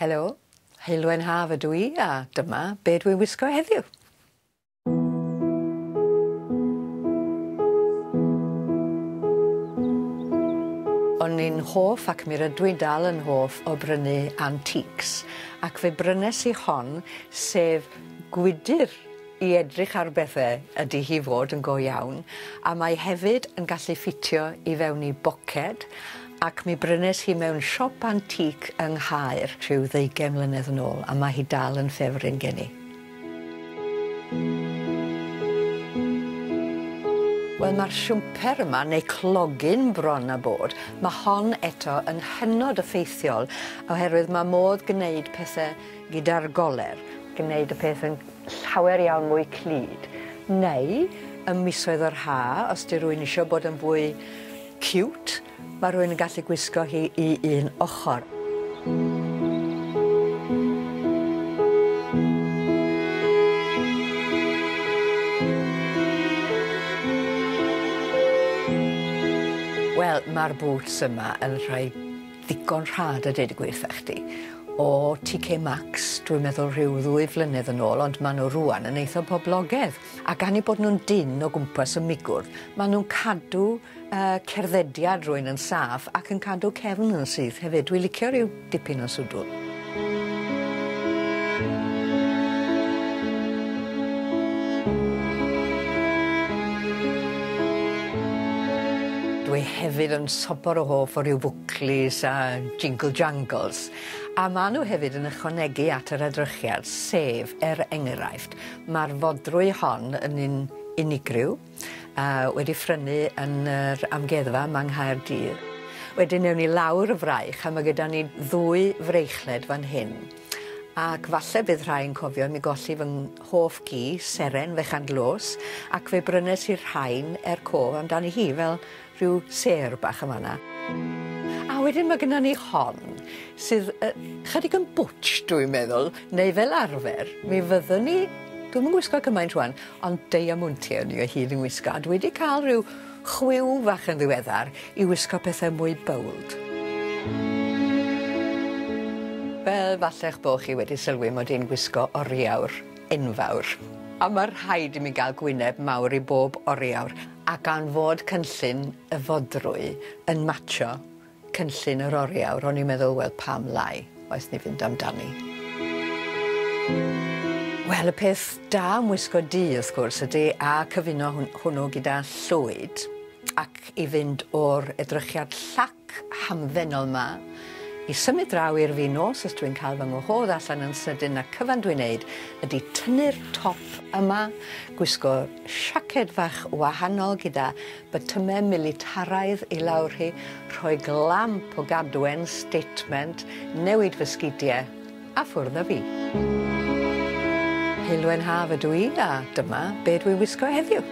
Helo, Heulwen haf ydw I a dyma be dwi'n wisgo heddiw. O'n i'n hoff ac mi rydw i dal yn hoff o brynu antics ac fe brynes i hon sef gwydyr i edrych ar bethau ydy hi fod yn go iawn a mae hefyd yn gallu ffitio i fewn i boced ac mi brynes hi mewn siop antic yng Nghaer rhyw 20 mlynedd yn ôl a mae hi dal yn ffefryn gen i. Wel, mae'r siwmper yma, neu clogyn bron a bod, mae hon eto yn hynod effeithiol oherwydd mae modd gwneud pethau gyda'r goler, gwneud y peth yn llawer iawn mwy clud. Neu, ym misoedd o'r ha, os di rwy'n eisiau bod yn fwy cute, mae rwy'n yn gallu gwisgo hi i un ochr. Wel, mae'r boots yma yn rhoi ddigon rhad a deud y gwir chdi. O TK Maxx, dwi'n meddwl rhyw 2 flynedd yn ôl, ond maen nhw rwan yn eitha poblogaidd. A gan i bod nhw'n dyn o gwmpas y migwrdd, maen nhw'n cadw cerddediad rwy'n yn saff ac yn cadw cefn yn syth hefyd. Dwi'n licio rhyw dipyn o swdl. Dwi hefyd yn sobor o hoff o ryw bwclis a jingle jangles. A maen nhw hefyd yn ychwanegu at yr edrychiad, sef, enghraifft, mae'r fodrwy hon yn unigryw, wedi ffrynu yn yr amgueddfa yng Nghaerdydd. Wedyn newn ni lawr y fraich a mae gyda ni 2 freichlled fan hyn. Ac falle bydd rhai'n cofio mi golli fy hoff gi, Seren Fechan Glos, ac fe brynes i'r rhain cof amdani hi fel rhyw ser bach yma na. A wedyn mae gyda ni hon, sydd chydig yn bwtsh dwi'n meddwl, neu fel arfer, mi fyddwn ni, dwi'm yn gwisgo cymaint rwan, ond diamantiau ni o hyd yn gwisgo. Dwi wedi cael rhyw chwiw fach yn ddiweddar i wisgo pethau mwy bold. Wel, falle'ch bo' chi wedi sylwi mod i'n gwisgo oriawr enfawr. A mae rhaid i mi gael gwyneb mawr i bob oriawr. A gan fod cynllun y fodrwy yn matcho cynllun yr oriawr, o'n i'n meddwl, wel, pam lai, oes ni fynd amdani. Wel, y peth da am wisgo du, wrth gwrs, ydy a cyfuno hwnnw gyda llwyd ac i fynd o'r edrychiad llac hamddenol ma i symud draw i'r nos os dwi'n cael fy ngwahodd allan yn sydyn a cyfan dwi'n neud ydy tynnu'r top yma, gwisgo siaced fach wahanol gyda bytymau militaraidd i lawr hi, rhoi glamp o gadwen, statement, newid fy sgidiau a ffwrdd â fi. Heulwen haf ydw i a dyma be dwi'n wisgo heddiw.